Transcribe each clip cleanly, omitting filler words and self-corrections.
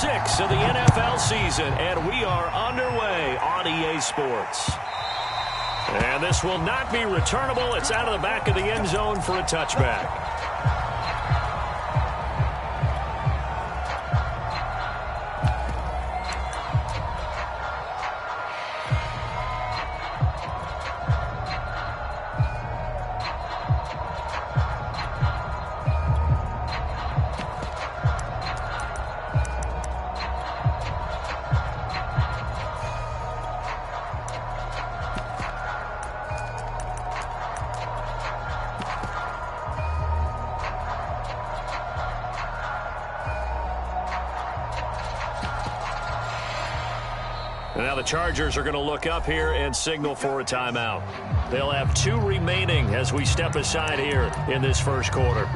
6 of the NFL season, and we are underway on EA Sports. And this will not be returnable. It's out of the back of the end zone for a touchback. Now the Chargers are going to look up here and signal for a timeout. They'll have 2 remaining as we step aside here in this first quarter.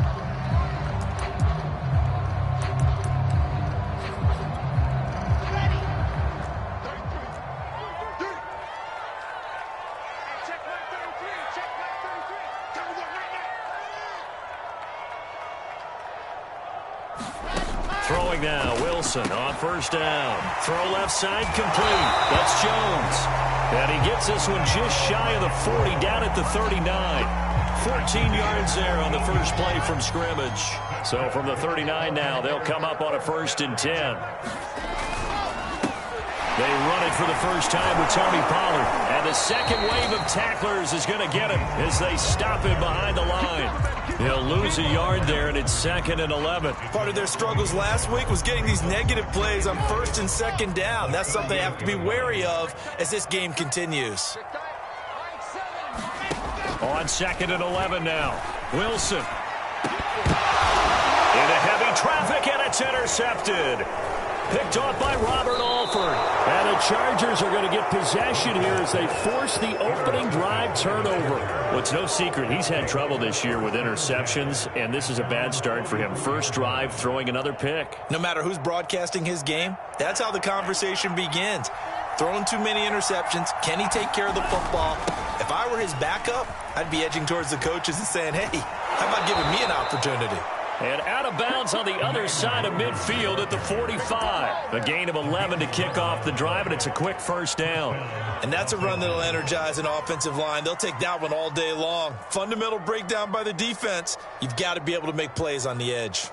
Throwing now, Wilson on first down. Throw left side complete. That's Jones. And he gets this one just shy of the 40, down at the 39. 14 yards there on the first play from scrimmage. So from the 39 now, they'll come up on a 1st and 10. They run it for the first time with Tony Pollard. And the second wave of tacklers is going to get him as they stop him behind the line. They'll lose a yard there, and it's 2nd and 11. Part of their struggles last week was getting these negative plays on 1st and 2nd down. That's something they have to be wary of as this game continues. On 2nd and 11 now. Wilson. Into heavy traffic, and it's intercepted. Picked off by Robert Alford. And the Chargers are going to get possession here as they force the opening drive turnover. Well, it's no secret he's had trouble this year with interceptions, and this is a bad start for him. First drive, throwing another pick. No matter who's broadcasting his game, that's how the conversation begins. Throwing too many interceptions. Can he take care of the football? If I were his backup, I'd be edging towards the coaches and saying, hey, how about giving me an opportunity? And out of bounds on the other side of midfield at the 45. A gain of 11 to kick off the drive, and it's a quick first down. And that's a run that'll energize an offensive line. They'll take that one all day long. Fundamental breakdown by the defense. You've got to be able to make plays on the edge.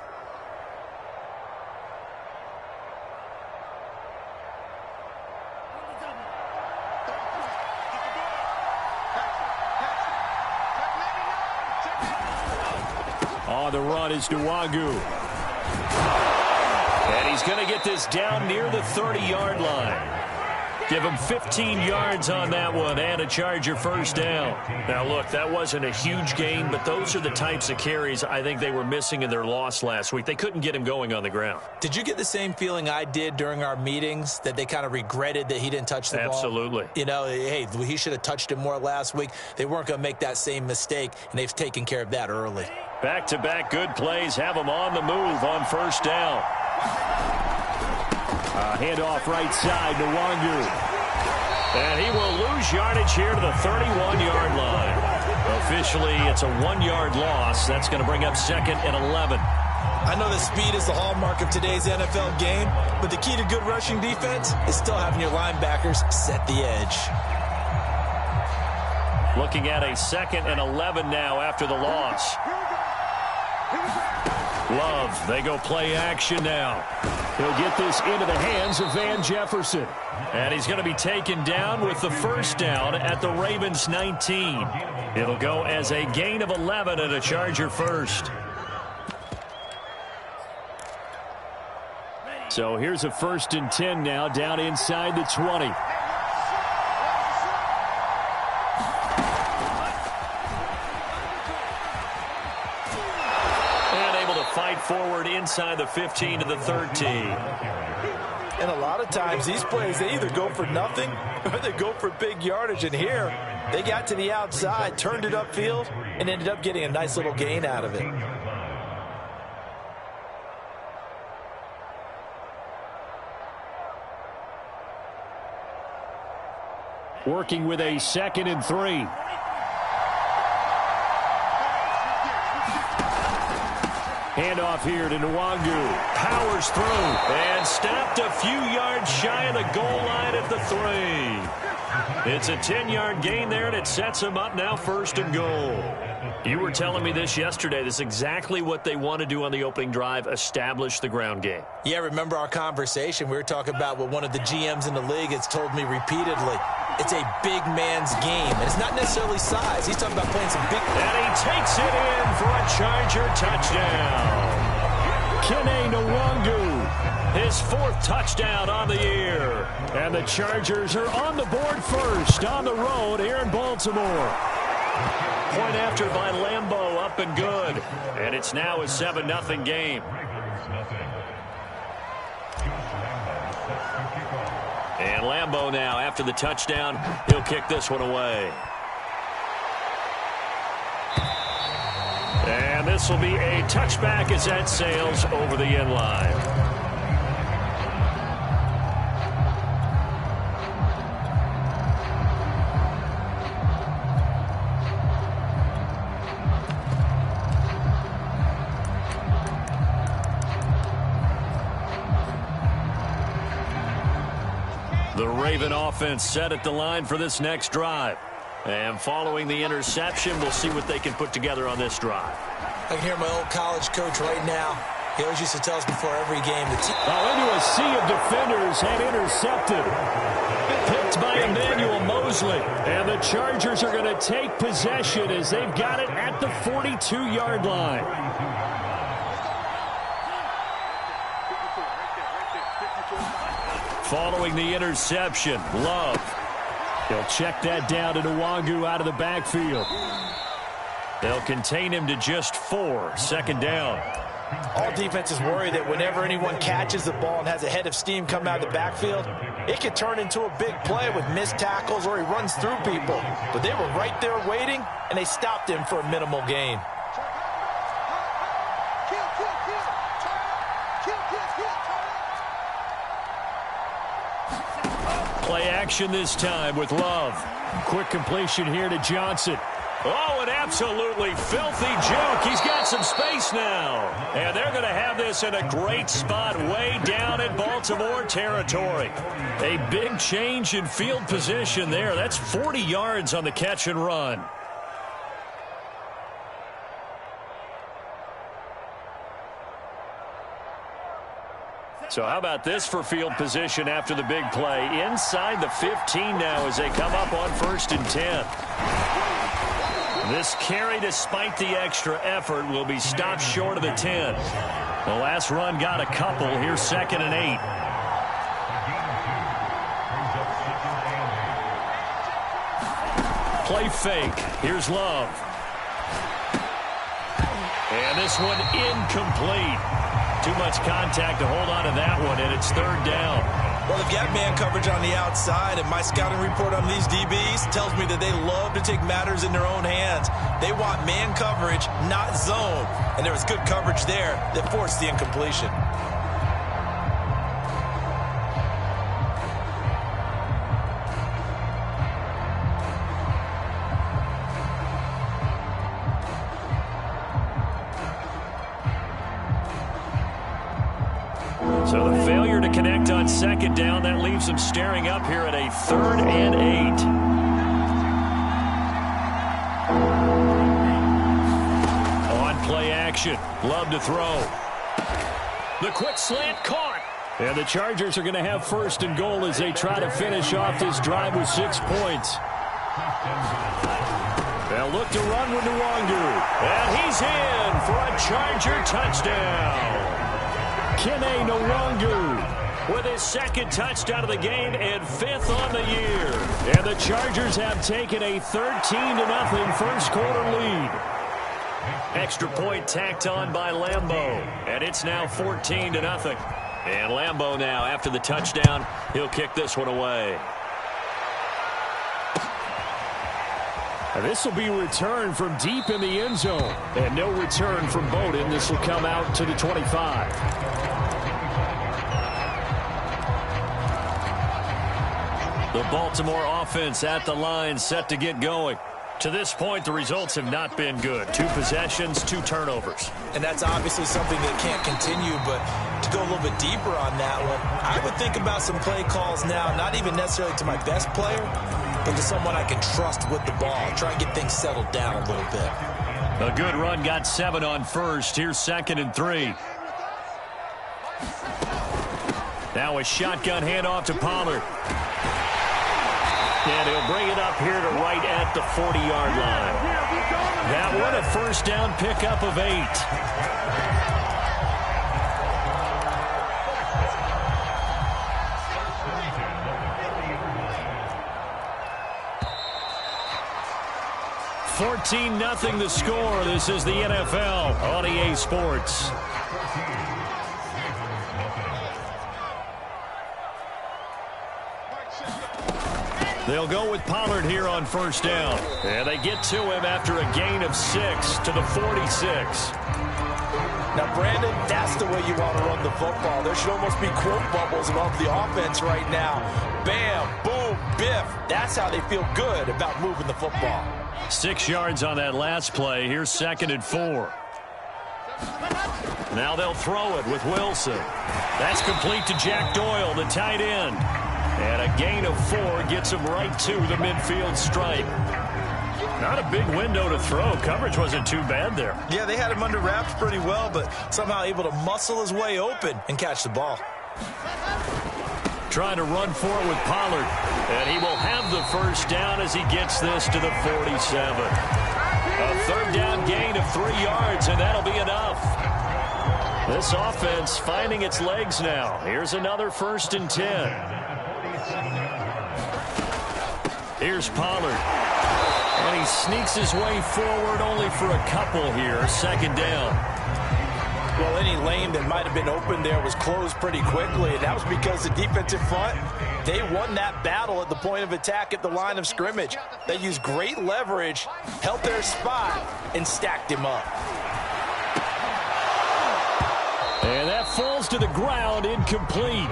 On the run is Nwangu. And he's going to get this down near the 30-yard line. Give him 15 yards on that one and a Charger first down. Now, look, that wasn't a huge gain, but those are the types of carries I think they were missing in their loss last week. They couldn't get him going on the ground. Did you get the same feeling I did during our meetings, that they kind of regretted that he didn't touch the ball? Absolutely. You know, hey, he should have touched it more last week. They weren't going to make that same mistake, and they've taken care of that early. Back-to-back good plays have him on the move on first down. Handoff right side to Nwangu. And he will lose yardage here to the 31-yard line. Officially, it's a 1-yard loss. That's going to bring up 2nd and 11. I know that speed is the hallmark of today's NFL game, but the key to good rushing defense is still having your linebackers set the edge. Looking at a 2nd and 11 now after the loss. Love, they go play action now. He'll get this into the hands of Van Jefferson. And he's going to be taken down with the first down at the Ravens 19. It'll go as a gain of 11 and a Charger first. So here's a 1st and 10 now down inside the 20. Fight forward inside the 15 to the 13. And a lot of times these plays, they either go for nothing or they go for big yardage. And here, they got to the outside, turned it upfield, and ended up getting a nice little gain out of it. Working with a 2nd and 3. Handoff here to Nwangu. Powers through and stopped just a few yards shy of the goal line at the 3. It's a 10-yard gain there, and it sets them up now 1st and goal. You were telling me this yesterday. This is exactly what they want to do on the opening drive, establish the ground game. Yeah, remember our conversation? We were talking about what one of the GMs in the league has told me repeatedly. It's a big man's game, and it's not necessarily size. He's talking about playing some big... And he takes it in for a Charger touchdown. Kene Nwangu, his 4th touchdown on the year. And the Chargers are on the board first on the road here in Baltimore. Point after by Lambeau, up and good. And it's now a 7-0 game. And Lambeau now, after the touchdown, he'll kick this one away. And this will be a touchback as that sails over the end line. The Raven offense set at the line for this next drive. And following the interception, we'll see what they can put together on this drive. I can hear my old college coach right now. He always used to tell us before every game. Into a sea of defenders and intercepted. Picked by Emmanuel Mosley. And the Chargers are going to take possession as they've got it at the 42-yard line. Following the interception, Love. He'll check that down to Nwangu out of the backfield. They'll contain him to just 4, 2nd down. All defenses worry that whenever anyone catches the ball and has a head of steam coming out of the backfield, it could turn into a big play with missed tackles or he runs through people. But they were right there waiting, and they stopped him for a minimal gain. Play action this time with Love. Quick completion here to Johnson. Oh, an absolutely filthy juke. He's got some space now. And they're going to have this in a great spot way down in Baltimore territory. A big change in field position there. That's 40 yards on the catch and run. So how about this for field position after the big play? Inside the 15 now as they come up on 1st and 10. This carry, despite the extra effort, will be stopped short of the 10. The last run got a couple. Here's 2nd and 8. Play fake. Here's Love. And this one incomplete. Too much contact to hold on to that one, and it's 3rd down. Well, they've got man coverage on the outside, and my scouting report on these DBs tells me that they love to take matters in their own hands. They want man coverage, not zone. And there was good coverage there that forced the incompletion. So the failure to connect on 2nd down, that leaves them staring up here at a 3rd and 8. On play action, Love to throw. The quick slant caught. And the Chargers are going to have 1st and goal as they try to finish off this drive with 6 points. They'll look to run with Nwangu. And he's in for a Charger touchdown. Kene Nwangu with his 2nd touchdown of the game and 5th on the year. And the Chargers have taken a 13-0 first quarter lead. Extra point tacked on by Lambeau. And it's now 14-0. And Lambeau now, after the touchdown, he'll kick this one away. And this will be returned from deep in the end zone. And no return from Bowden. This will come out to the 25. The Baltimore offense at the line, set to get going. To this point, the results have not been good. 2 possessions, 2 turnovers. And that's obviously something that can't continue, but To go a little bit deeper on that one, I would think about some play calls now, not even necessarily to my best player, but to someone I can trust with the ball. Try and get things settled down a little bit. A good run, got 7 on first. Here's 2nd and 3. Now a shotgun handoff to Pollard. And he'll bring it up here to right at the 40-yard line. That one a first down pickup of 8. $14-0 the score. This is the NFL on EA Sports. They'll go with Pollard here on first down. And they get to him after a gain of 6 to the 46. Now, Brandon, that's the way you want to run the football. There should almost be quote bubbles above the offense right now. Bam, boom, biff. That's how they feel good about moving the football. 6 yards on that last play. Here's 2nd and 4. Now they'll throw it with Wilson. That's complete to Jack Doyle, the tight end. And a gain of 4 gets him right to the midfield stripe. Not a big window to throw. Coverage wasn't too bad there. Yeah, they had him under wraps pretty well, but somehow able to muscle his way open and catch the ball. Trying to run for it with Pollard. And he will have the first down as he gets this to the 47. A third down gain of 3 yards, and that'll be enough. This offense finding its legs now. Here's another 1st and 10. Here's Pollard. And he sneaks his way forward only for a couple here. 2nd down. Well, any lane that might have been open there was closed pretty quickly, and that was because the defensive front, they won that battle at the point of attack at the line of scrimmage. They used great leverage, held their spot, and stacked him up. And that falls to the ground, incomplete.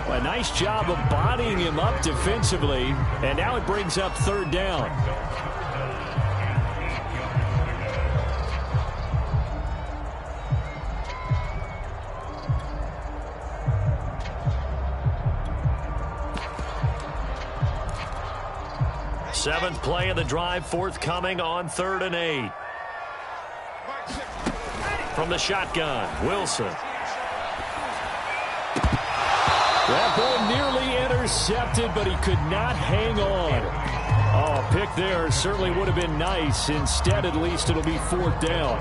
A nice job of bodying him up defensively, and now it brings up 3rd down. Seventh play of the drive forthcoming on 3rd and 8. From the shotgun, Wilson. That ball nearly intercepted, but he could not hang on. Oh, a pick there certainly would have been nice. Instead, at least, it'll be 4th down.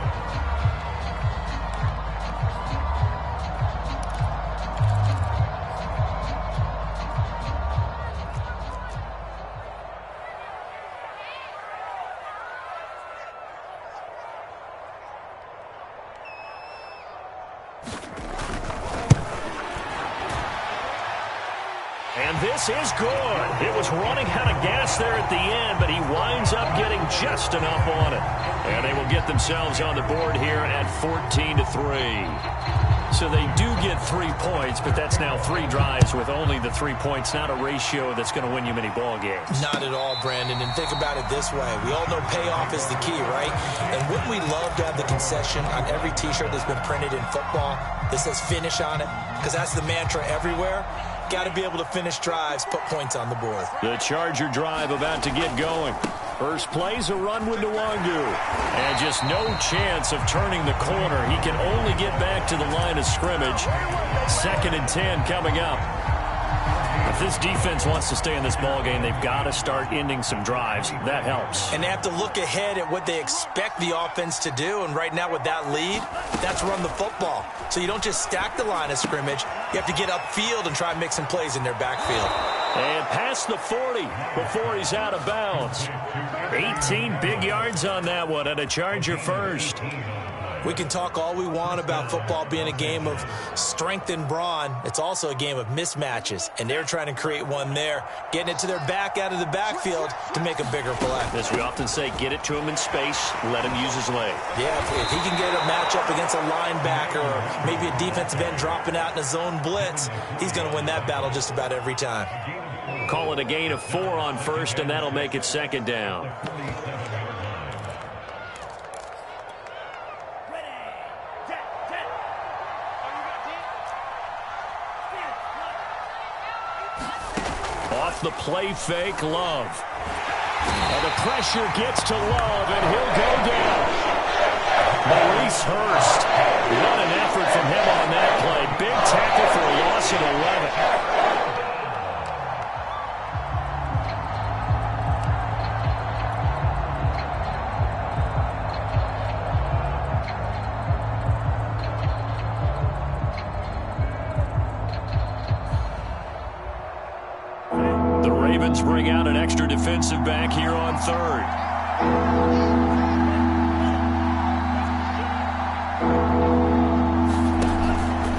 And this is good. It was running out of gas there at the end, but he winds up getting just enough on it. And they will get themselves on the board here at 14-3. So they do get 3 points, but that's now 3 drives with only the 3 points, not a ratio that's going to win you many ball games. Not at all, Brandon. And think about it this way. We all know payoff is the key, right? And wouldn't we love to have the concession on every T-shirt that's been printed in football that says finish on it? Because that's the mantra everywhere. Got to be able to finish drives, put points on the board. The Charger drive about to get going. First play's a run with Nwangu. And just no chance of turning the corner. He can only get back to the line of scrimmage. 2nd and 10 coming up. If this defense wants to stay in this ballgame, they've got to start ending some drives. That helps. And they have to look ahead at what they expect the offense to do. And right now with that lead, that's run the football. So you don't just stack the line of scrimmage. You have to get upfield and try and make some plays in their backfield. And past the 40 before he's out of bounds. 18 big yards on that one, and a Charger first. We can talk all we want about football being a game of strength and brawn. It's also a game of mismatches, and they're trying to create one there, getting it to their back out of the backfield to make a bigger play. As we often say, get it to him in space, let him use his leg. Yeah, if he can get a matchup against a linebacker or maybe a defensive end dropping out in a zone blitz, he's going to win that battle just about every time. Call it a gain of 4 on first, and that'll make it 2nd down. Off the play fake, Love. And the pressure gets to Love, and he'll go down. Maurice Hurst. What an effort from him on that play. Big tackle for a loss of 11. Bring out an extra defensive back here on third.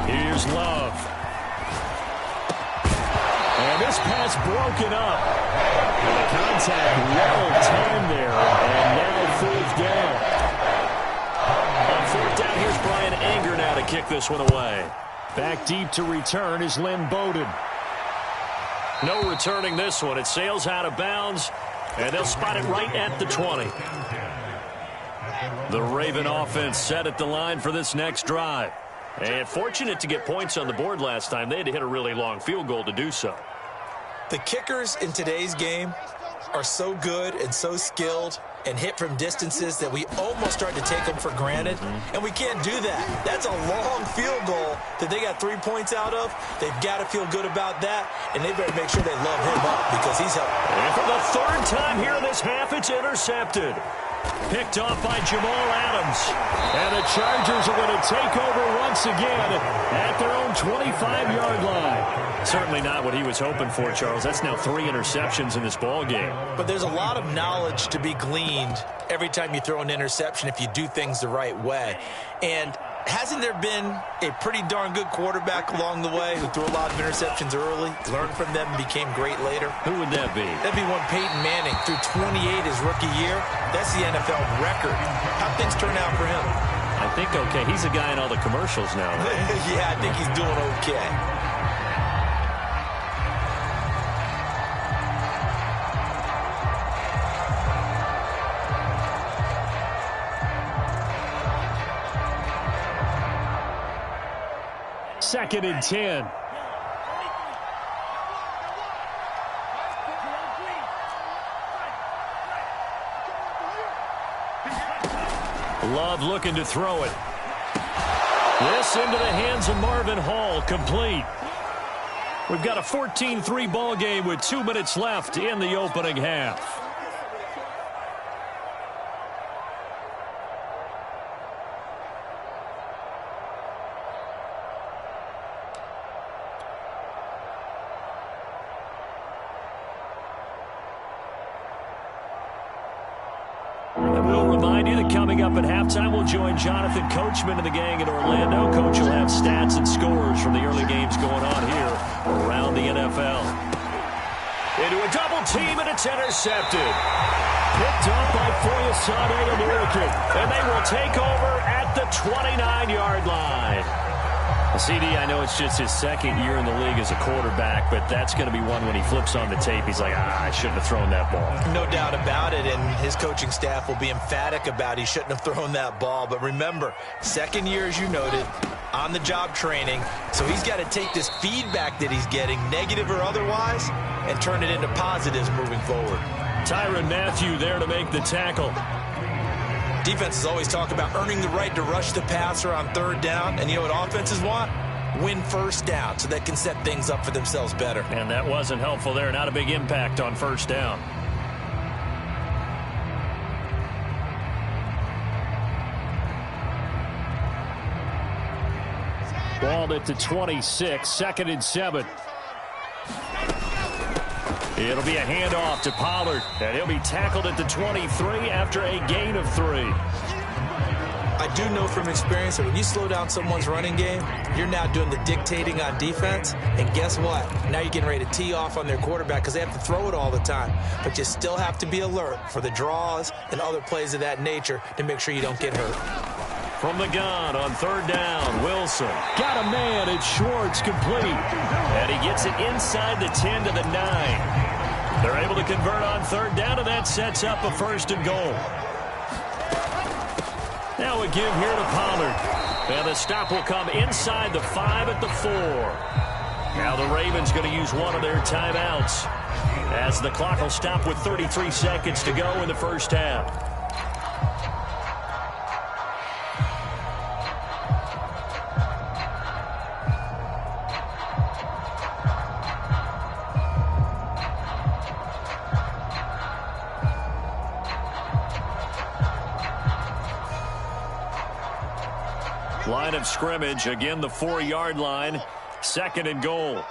Here's Love. And this pass broken up. And the contact well timed there. And now fourth down. On fourth down, here's Brian Anger now to kick this one away. Back deep to return is Lynn Bowden. No returning this one. It sails out of bounds, and they'll spot it right at the 20. The Raven offense set at the line for this next drive. And fortunate to get points on the board last time. They had to hit a really long field goal to do so. The kickers in today's game are so good and so skilled and hit from distances that we almost start to take them for granted, and we can't do that. That's a long field goal that they got 3 points out of. They've got to feel good about that, and they better make sure they love him up because he's helping. And for the third time here in this half, it's intercepted. Picked off by Jamal Adams. And the Chargers are going to take over once again at their own 25-yard line. Certainly not what he was hoping for, Charles. That's now 3 interceptions in this ball game. But there's a lot of knowledge to be gleaned every time you throw an interception if you do things the right way. And hasn't there been a pretty darn good quarterback along the way who threw a lot of interceptions early, learned from them, and became great later? Who would that be? That'd be one Peyton Manning, threw 28 his rookie year. That's the NFL record. How'd things turn out for him? I think okay. He's a guy in all the commercials now. Right? Yeah, I think he's doing okay. Second and 10. Love looking to throw it. This into the hands of Marvin Hall, complete. We've got a 14-3 ball game with 2 minutes left in the opening half. Coming up at halftime, we'll join Jonathan Coachman and the gang in Orlando. Coach will have stats and scores from the early games going on here around the NFL. Into a double team, and it's intercepted. Picked up by Foyesade American, and they will take over at the 29-yard line. CD, I know it's just his second year in the league as a quarterback, but that's going to be one when he flips on the tape. He's like, I shouldn't have thrown that ball. No doubt about it, and his coaching staff will be emphatic about he shouldn't have thrown that ball. But remember, second year, as you noted, on-the-job training, so he's got to take this feedback that he's getting, negative or otherwise, and turn it into positives moving forward. Tyrann Mathieu there to make the tackle. Defenses always talk about earning the right to rush the passer on third down. And you know what offenses want? Win first down so they can set things up for themselves better. And that wasn't helpful there. Not a big impact on first down. Balled at the 26, 2nd and 7. It'll be a handoff to Pollard, and he'll be tackled at the 23 after a gain of 3. I do know from experience that when you slow down someone's running game, you're now doing the dictating on defense, and guess what? Now you're getting ready to tee off on their quarterback because they have to throw it all the time. But you still have to be alert for the draws and other plays of that nature to make sure you don't get hurt. From the gun on third down, Wilson got a man. It's Schwartz, complete. And he gets it inside the 10 to the 9. They're able to convert on third down, and that sets up a 1st and goal. Now a give here to Pollard. And the stop will come inside the 5 at the 4. Now the Ravens going to use one of their timeouts as the clock will stop with 33 seconds to go in the first half. Line of scrimmage, again the 4-yard line, 2nd and goal.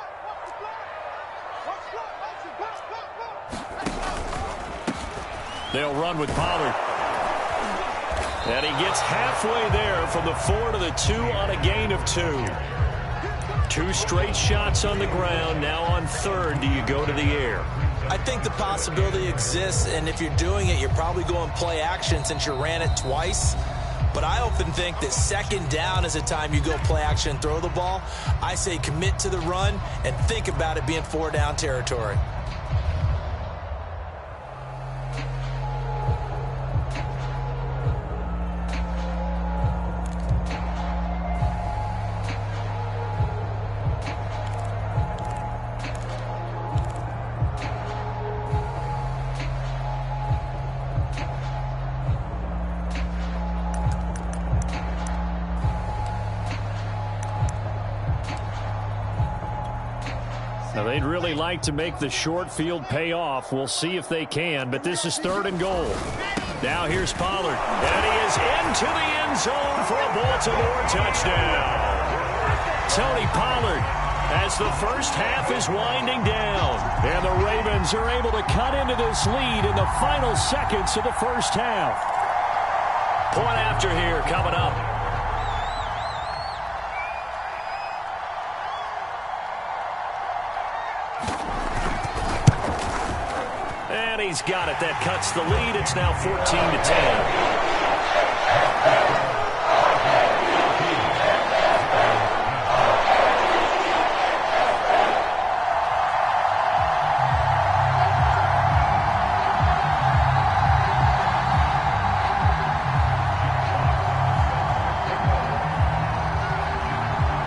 They'll run with Pollard. And he gets halfway there from the 4 to the 2 on a gain of 2. 2 straight shots on the ground. Now on 3rd, do you go to the air? I think the possibility exists, and if you're doing it, you're probably going play action since you ran it twice. But I often think that 2nd down is a time you go play action and throw the ball. I say commit to the run and think about it being 4-down territory. Now, they'd really like to make the short field pay off. We'll see if they can, but this is 3rd and goal. Now here's Pollard, and he is into the end zone for a Baltimore touchdown. Tony Pollard, as the first half is winding down, and the Ravens are able to cut into this lead in the final seconds of the first half. Point after here coming up. And he's got it. That cuts the lead. It's now 14-10.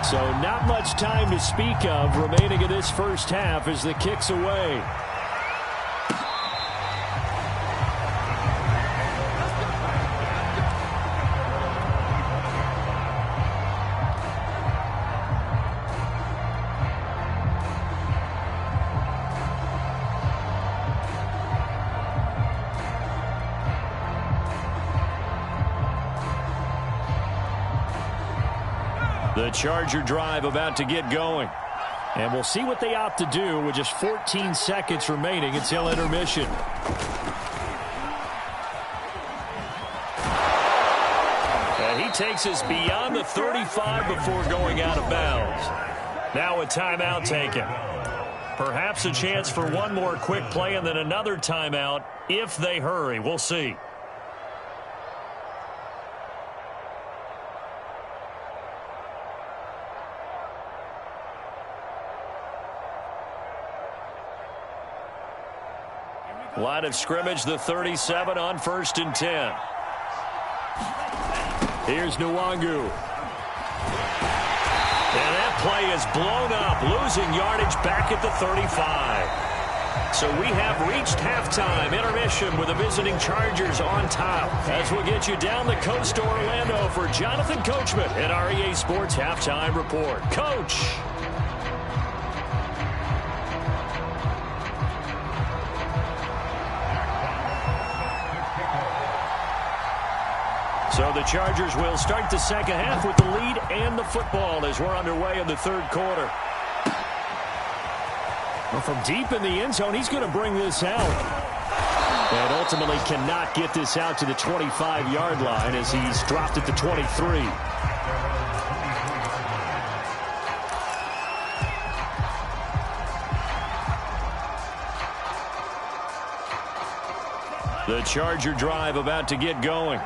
So not much time to speak of remaining in this first half as the kick's away. The Charger drive about to get going. And we'll see what they opt to do with just 14 seconds remaining until intermission. And he takes us beyond the 35 before going out of bounds. Now a timeout taken. Perhaps a chance for one more quick play and then another timeout if they hurry. We'll see. Line of scrimmage, the 37 on 1st and 10. Here's Nwangu. And that play is blown up, losing yardage back at the 35. So we have reached halftime, intermission with the visiting Chargers on top. As we'll get you down the coast to Orlando for Jonathan Coachman at our EA Sports Halftime Report. Coach. So the Chargers will start the second half with the lead and the football as we're underway in the 3rd quarter. Well, from deep in the end zone, he's going to bring this out. And ultimately cannot get this out to the 25-yard line as he's dropped at the 23. The Charger drive about to get going.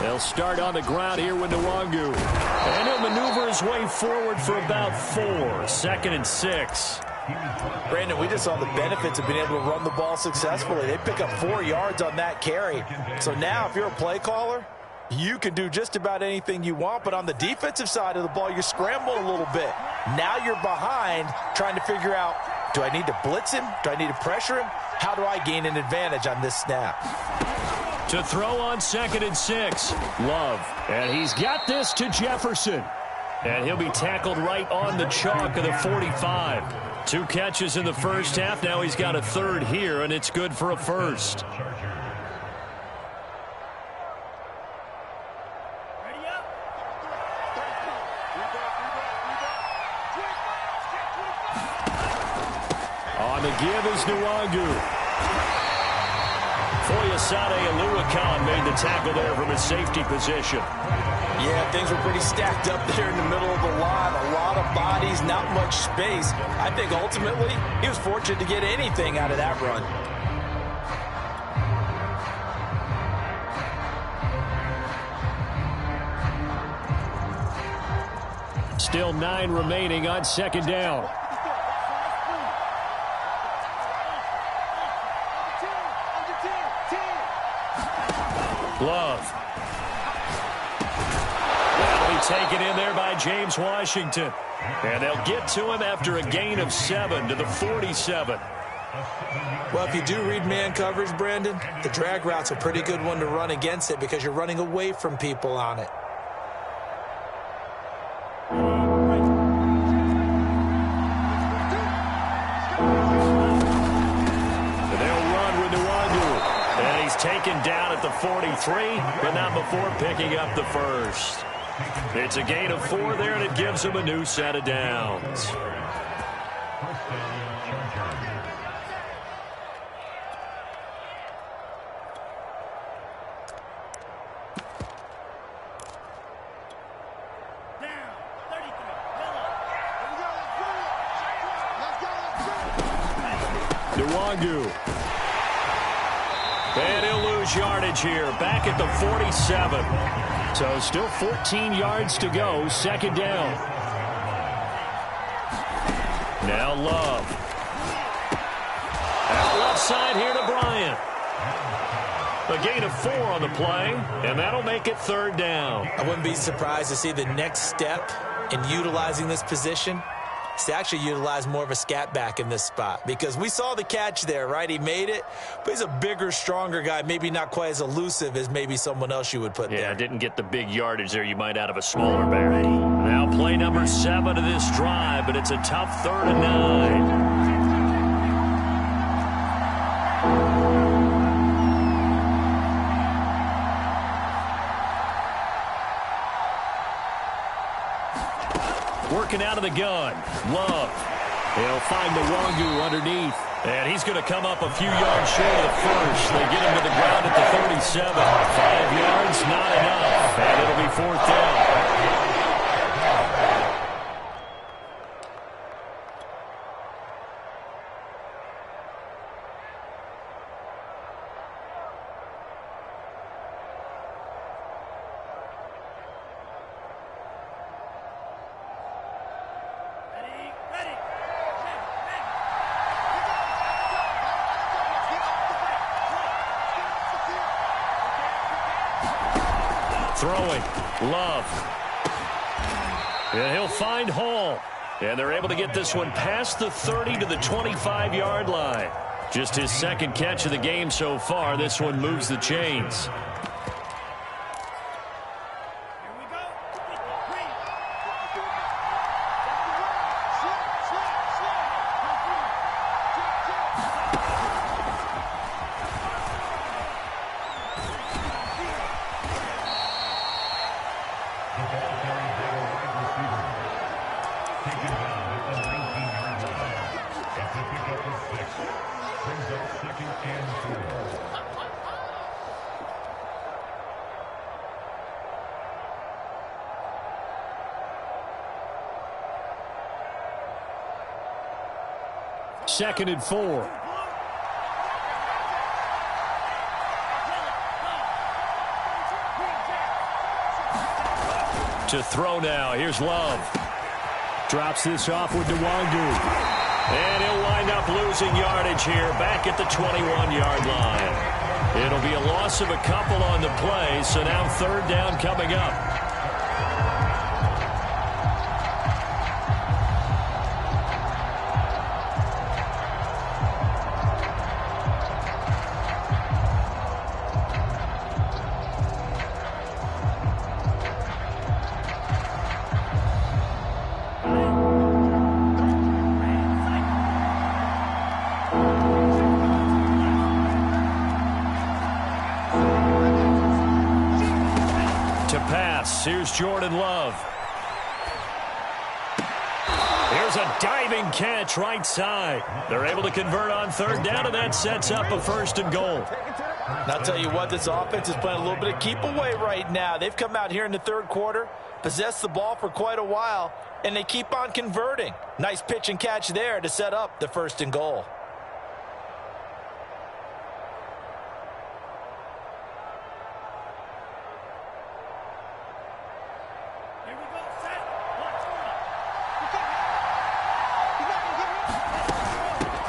They'll start on the ground here with Nwangu. And he'll maneuver his way forward for about 4. 2nd and 6. Brandon, we just saw the benefits of being able to run the ball successfully. They pick up 4 yards on that carry. So now if you're a play caller, You can do just about anything you want, but on the defensive side of the ball, you're scrambling a little bit. Now you're behind trying to figure out, do I need to blitz him? Do I need to pressure him? How do I gain an advantage on this snap? To throw on 2nd and 6. Love. And he's got this to Jefferson. And he'll be tackled right on the chalk of the 45. 2 catches in the first half. Now he's got a 3rd here, and it's good for a 1st. On the give is Nwangu. Foyesade Aluakon made the tackle there from his safety position. Yeah, things were pretty stacked up there in the middle of the line. A lot of bodies, not much space. I think ultimately he was fortunate to get anything out of that run. Still 9 remaining on 2nd down. Love. That'll be taken in there by James Washington. And they'll get to him after a gain of 7 to the 47. Well, if you do read man coverage, Brandon, the drag route's a pretty good one to run against it because you're running away from people on it. Taken down at the 43, but not before picking up the 1st. It's a gain of 4 there, and it gives him a new set of downs. Nwangu. And he'll lose yardage here, back at the 47. So still 14 yards to go, 2nd down. Now Love. Out left side here to Bryant. A gain of 4 on the play, and that'll make it 3rd down. I wouldn't be surprised to see the next step in utilizing this position is to actually utilize more of a scat back in this spot, because we saw the catch there, right? He made it, but he's a bigger, stronger guy, maybe not quite as elusive as maybe someone else you would put there. Yeah, didn't get the big yardage there you might out of a smaller back. Now play number 7 of this drive, but it's a tough 3rd and 9. Working out of the gun. Love. He'll find Nwangu underneath. And he's going to come up a few yards short of the 1st. They get him to the ground at the 37. 5 yards, not enough. And it'll be 4th down. Throwing. Love. And he'll find Hall. And they're able to get this one past the 30 to the 25-yard line. Just his 2nd catch of the game so far. This one moves the chains. Second and 4. To throw now. Here's Love. Drops this off with Nwangu. And he'll wind up losing yardage here back at the 21-yard line. It'll be a loss of a couple on the play, so now third down coming up. Here's Jordan Love. Here's a diving catch right side. They're able to convert on third down, and that sets up a 1st and goal. And I'll tell you what, this offense is playing a little bit of keep away right now. They've come out here in the third quarter, possessed the ball for quite a while, and they keep on converting. Nice pitch and catch there to set up the 1st and goal.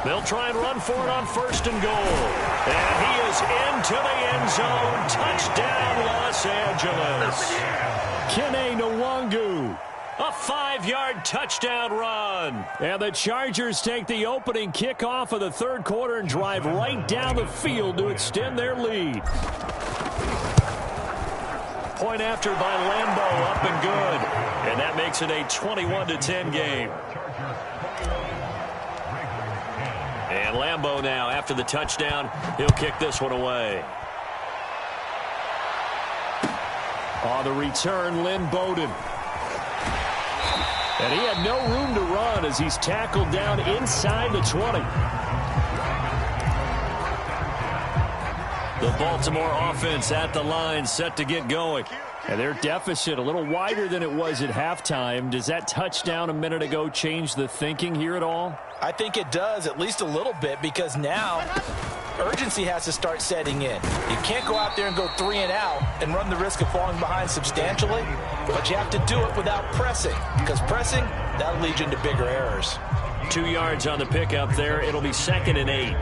They'll try and run for it on 1st and goal. And he is into the end zone. Touchdown, Los Angeles. Kene Nwangu. A 5-yard touchdown run. And the Chargers take the opening kickoff of the third quarter and drive right down the field to extend their lead. Point after by Lambeau, up and good. And that makes it a 21-10 game. And Lambeau now, after the touchdown, he'll kick this one away. On the return, Lynn Bowden. And he had no room to run as he's tackled down inside the 20. The Baltimore offense at the line, set to get going. And their deficit a little wider than it was at halftime. Does that touchdown a minute ago change the thinking here at all? I think it does, at least a little bit, because now urgency has to start setting in. You can't go out there and go 3 and out and run the risk of falling behind substantially, but you have to do it without pressing, because pressing, that'll lead you into bigger errors. 2 yards on the pickup there. It'll be 2nd and 8.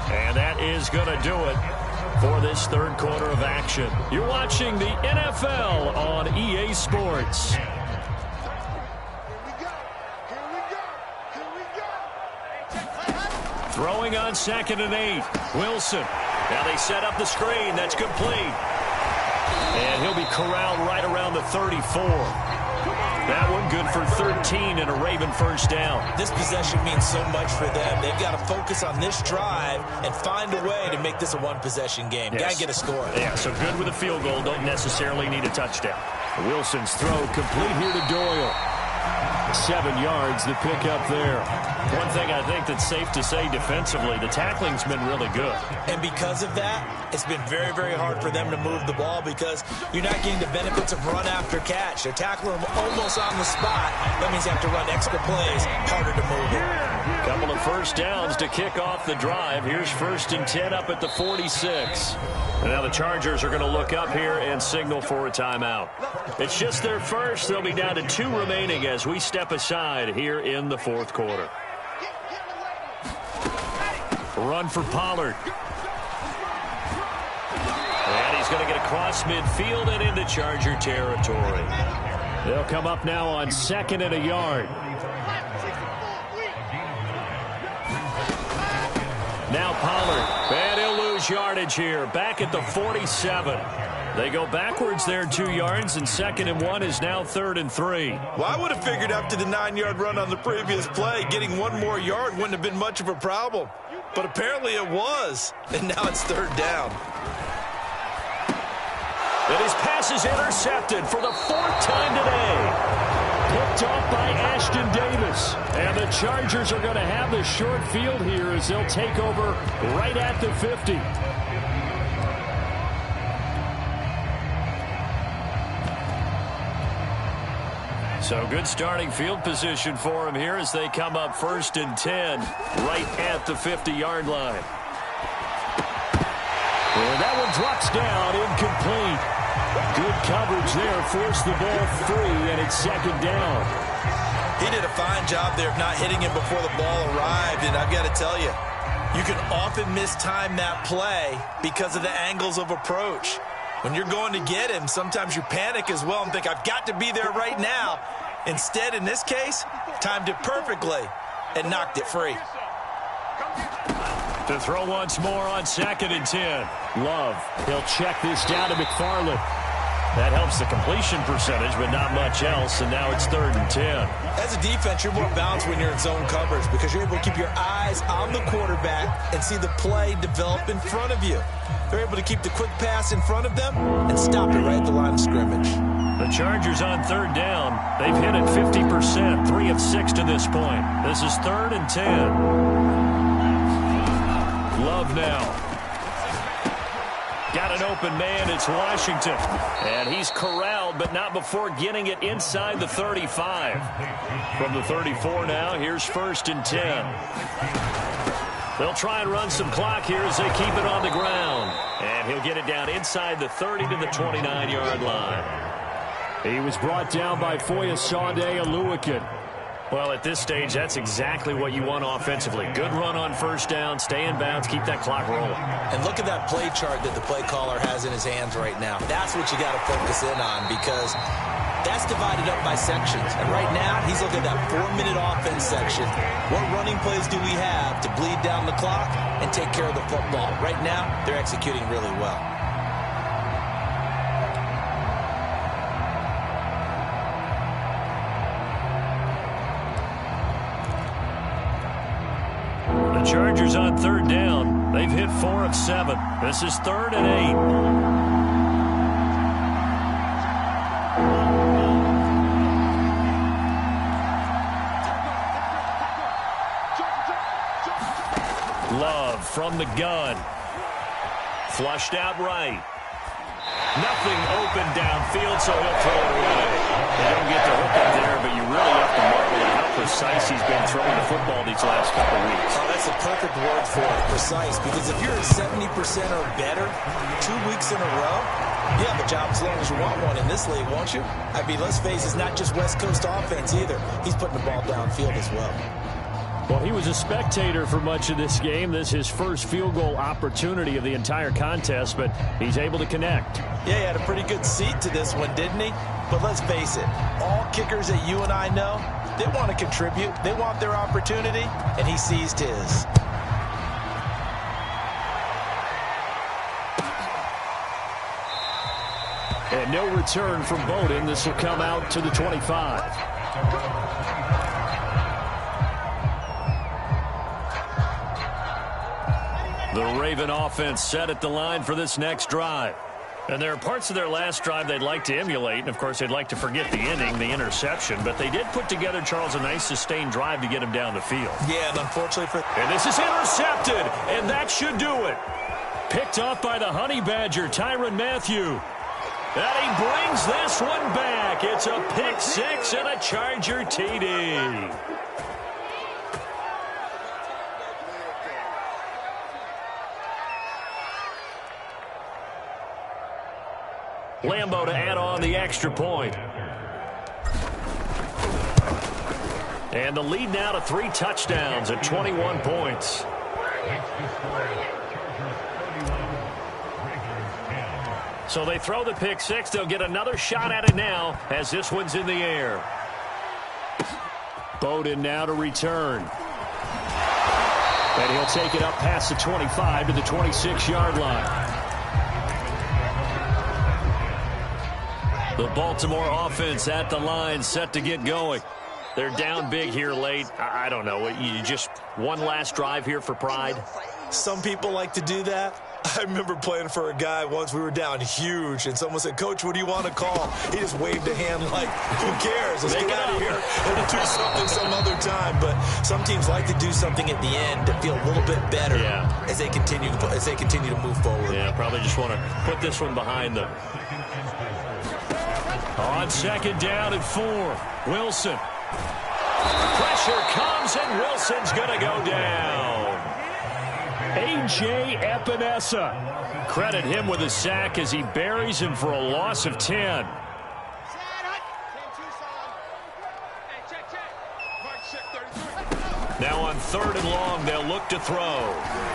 And that is going to do it for this third quarter of action. You're watching the NFL on EA Sports. Throwing on 2nd and 8. Wilson. Now they set up the screen. That's complete. And he'll be corralled right around the 34. That one good for 13 and a Raven 1st down. This possession means so much for them. They've got to focus on this drive and find a way to make this a one-possession game. Yes. Got to get a score. Yeah, so good with a field goal. Don't necessarily need a touchdown. Wilson's throw complete here to Doyle. 7 yards, the pickup there. One thing I think that's safe to say defensively, the tackling's been really good. And because of that, it's been very, very hard for them to move the ball because you're not getting the benefits of run after catch. They're tackling them almost on the spot. That means you have to run extra plays, harder to move it. Couple of 1st downs to kick off the drive. Here's 1st and 10 up at the 46. And now the Chargers are going to look up here and signal for a timeout. It's just their first. They'll be down to 2 remaining as we step aside here in the 4th quarter. Run for Pollard. And he's going to get across midfield and into Charger territory. They'll come up now on 2nd and a yard. Now Pollard. And he'll lose yardage here. Back at the 47. They go backwards there 2 yards, and 2nd and 1 is now 3rd and 3. Well, I would have figured after the 9-yard run on the previous play, getting 1 more yard wouldn't have been much of a problem. But apparently it was, and now it's 3rd down. And his pass is intercepted for the 4th time today. Picked off by Ashton Davis. And the Chargers are going to have the short field here as they'll take over right at the 50. So good starting field position for him here as they come up 1st and 10 right at the 50-yard line. And that one drops down, incomplete. Good coverage there, forced the ball free, and it's 2nd down. He did a fine job there of not hitting him before the ball arrived, and I've got to tell you, you can often mistime that play because of the angles of approach. When you're going to get him, sometimes you panic as well and think, I've got to be there right now. Instead, in this case, timed it perfectly and knocked it free. To throw once more on 2nd and 10. Love, he'll check this down to McFarland. That helps the completion percentage, but not much else, and now it's 3rd and 10. As a defense, you're more balanced when you're in zone coverage because you're able to keep your eyes on the quarterback and see the play develop in front of you. They're able to keep the quick pass in front of them and stop it right at the line of scrimmage. The Chargers on 3rd down. They've hit it 50%, 3 of 6 to this point. This is 3rd and 10. Love now. Got an open man, it's Washington. And he's corralled, but not before getting it inside the 35. From the 34 now, here's 1st and 10. They'll try and run some clock here as they keep it on the ground. And he'll get it down inside the 30 to the 29-yard line. He was brought down by Foyesade Oluwakin. Well, at this stage, that's exactly what you want offensively. Good run on 1st down, stay in bounds, keep that clock rolling. And look at that play chart that the play caller has in his hands right now. That's what you got to focus in on because that's divided up by sections. And right now, he's looking at that 4-minute offense section. What running plays do we have to bleed down the clock and take care of the football? Right now, they're executing really well. Chargers on 3rd down. They've hit 4 of 7. This is 3rd and 8. Love from the gun. Flushed out right. Nothing open downfield, so he'll throw it away. They don't get the hook up there, but you really have to marvel at how precise he's been throwing the football these last couple of weeks. Oh, that's a perfect word for it, precise, because if you're at 70% or better 2 weeks in a row, you have a job as long as you want one in this league, won't you? I mean, let's face it, it's not just West Coast offense either. He's putting the ball downfield as well. Well, he was a spectator for much of this game. This is his first field goal opportunity of the entire contest, but he's able to connect. Yeah, he had a pretty good seat to this one, didn't he? But let's face it, all kickers that you and I know, they want to contribute. They want their opportunity, and he seized his. And no return from Bowden. This will come out to the 25. The Raven offense set at the line for this next drive. And there are parts of their last drive they'd like to emulate. And, of course, they'd like to forget the inning, the interception. But they did put together, Charles, a nice sustained drive to get him down the field. Yeah, and unfortunately for... And this is intercepted, and that should do it. Picked off by the Honey Badger, Tyrann Mathieu. And he brings this one back. It's a pick six and a Charger TD. Lambo to add on the extra point. And the lead now to 3 touchdowns at 21 points. So they throw the pick six. They'll get another shot at it now as this one's in the air. Bowden now to return. And he'll take it up past the 25 to the 26-yard line. The Baltimore offense at the line, set to get going. They're down big here late. I don't know. You just one last drive here for pride? Some people like to do that. I remember playing for a guy once. We were down huge, and someone said, "Coach, what do you want to call?" He just waved a hand like, who cares? Let's get out of here and do something some other time. But some teams like to do something at the end to feel a little bit better as they continue to move forward. Yeah, probably just want to put this one behind them. On second down and 4, Wilson. Pressure comes, and Wilson's going to go down. A.J. Epinesa. Credit him with a sack as he buries him for a loss of 10. 3rd and long. They'll look to throw.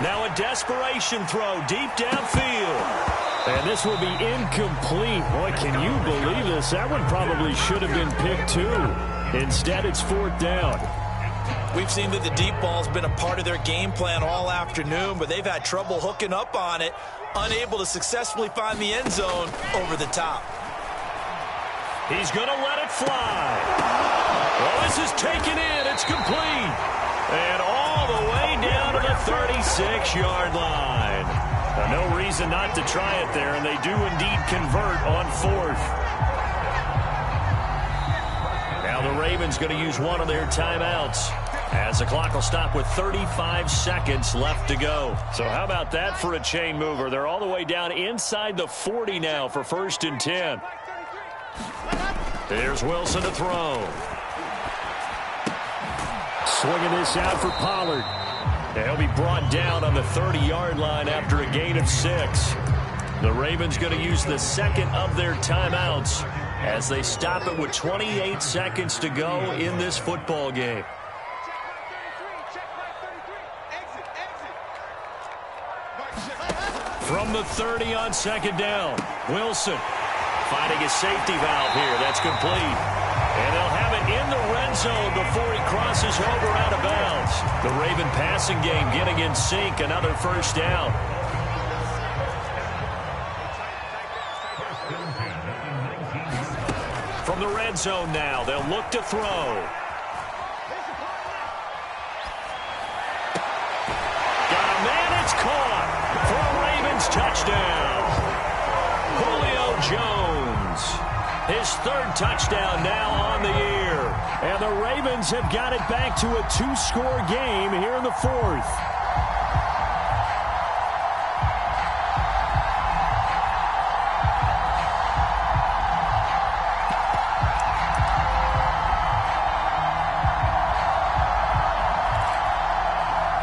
Now a desperation throw deep downfield. And this will be incomplete. Boy, can you believe this? That one probably should have been picked too. Instead, it's 4th down. We've seen that the deep ball's been a part of their game plan all afternoon, but they've had trouble hooking up on it, unable to successfully find the end zone over the top. He's going to let it fly. Well, this is taken in. It's complete. And all the way down to the 36-yard line. No reason not to try it there, and they do indeed convert on 4th. Now the Ravens going to use one of their timeouts, as the clock will stop with 35 seconds left to go. So how about that for a chain mover? They're all the way down inside the 40 now for 1st and 10. Here's Wilson to throw. Swinging this out for Pollard. He'll be brought down on the 30-yard line after a gain of 6. The Ravens going to use the second of their timeouts as they stop it with 28 seconds to go in this football game. From the 30 on 2nd down, Wilson finding a safety valve here. That's complete. And they'll have it in the red zone before he crosses over out of bounds. The Raven passing game getting in sync. Another 1st down. From the red zone now, they'll look to throw. Got a man, it's caught for a Ravens touchdown. Julio Jones. His 3rd touchdown now on the year. And the Ravens have got it back to a 2-score game here in the 4th.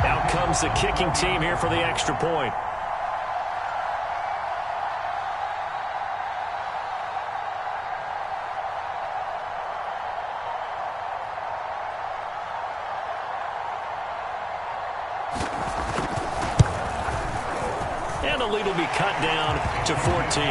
Out comes the kicking team here for the extra point. And the lead will be cut down to 14.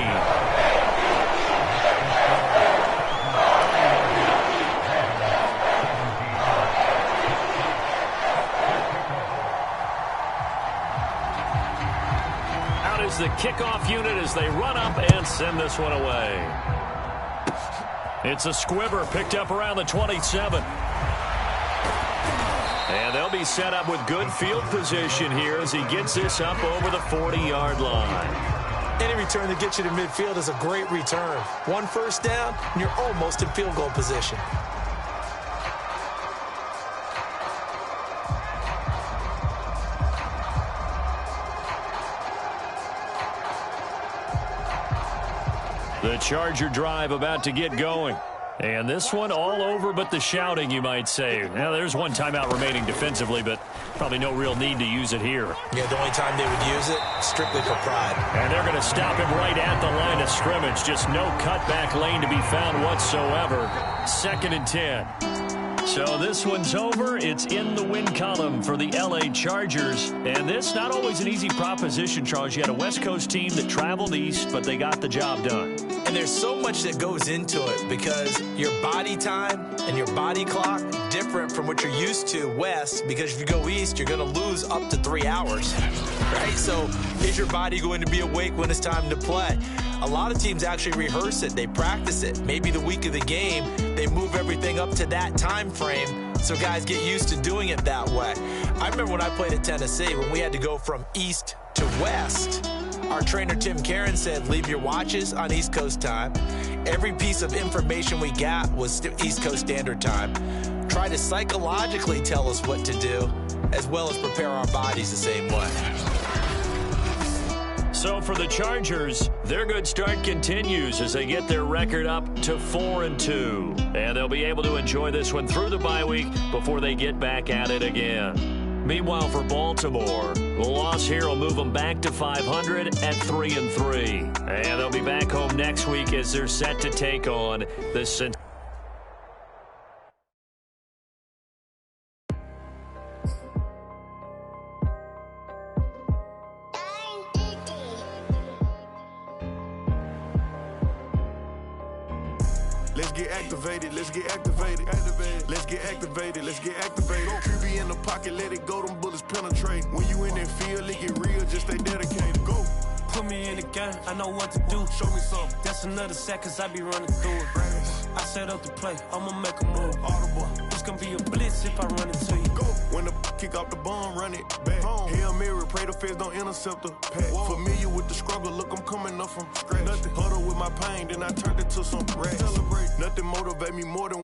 Out is the kickoff unit as they run up and send this one away. It's a squibber picked up around the 27. And they'll be set up with good field position here as he gets this up over the 40-yard line. Any return that gets you to midfield is a great return. 1 1st down, and you're almost in field goal position. The Charger drive about to get going. And this one all over but the shouting, you might say. Now, there's one timeout remaining defensively, but probably no real need to use it here. Yeah, the only time they would use it, strictly for pride. And they're going to stop him right at the line of scrimmage. Just no cutback lane to be found whatsoever. 2nd and 10. So this one's over. It's in the win column for the L.A. Chargers. And this, not always an easy proposition, Charles. You had a West Coast team that traveled east, but they got the job done. And there's so much that goes into it because your body time and your body clock different from what you're used to west, because if you go east, you're going to lose up to 3 hours, right? So is your body going to be awake when it's time to play? A lot of teams actually rehearse it. They practice it. Maybe the week of the game, they move everything up to that time frame so guys get used to doing it that way. I remember when I played at Tennessee, when we had to go from east to west, our trainer Tim Karen said, leave your watches on East Coast time. Every piece of information we got was East Coast Standard Time. Try to psychologically tell us what to do, as well as prepare our bodies the same way. So for the Chargers, their good start continues as they get their record up to 4-2. And they'll be able to enjoy this one through the bye week before they get back at it again. Meanwhile, for Baltimore, the loss here will move them back to 500 at 3-3. And they'll be back home next week as they're set to take on the Let's get activated, let's get activated. Let's get activated, let's get activated. QB in the pocket, let it go, them bullets penetrate. When you in that field, it get real, just stay dedicated. Go. Put me in the game, I know what to do. Show me something. That's another sack, cause I be running through it. I set up the play, I'ma make a move. Audible. It's gonna be a blitz if I run into you. Go. When the kick off the bomb, run it back. Hail Mary, pray the feds don't intercept the pack. Familiar with the struggle, look, I'm coming up from scratch. Nothing. Huddle with my pain, then I turned it to some rats. Celebrate. Nothing motivate me more than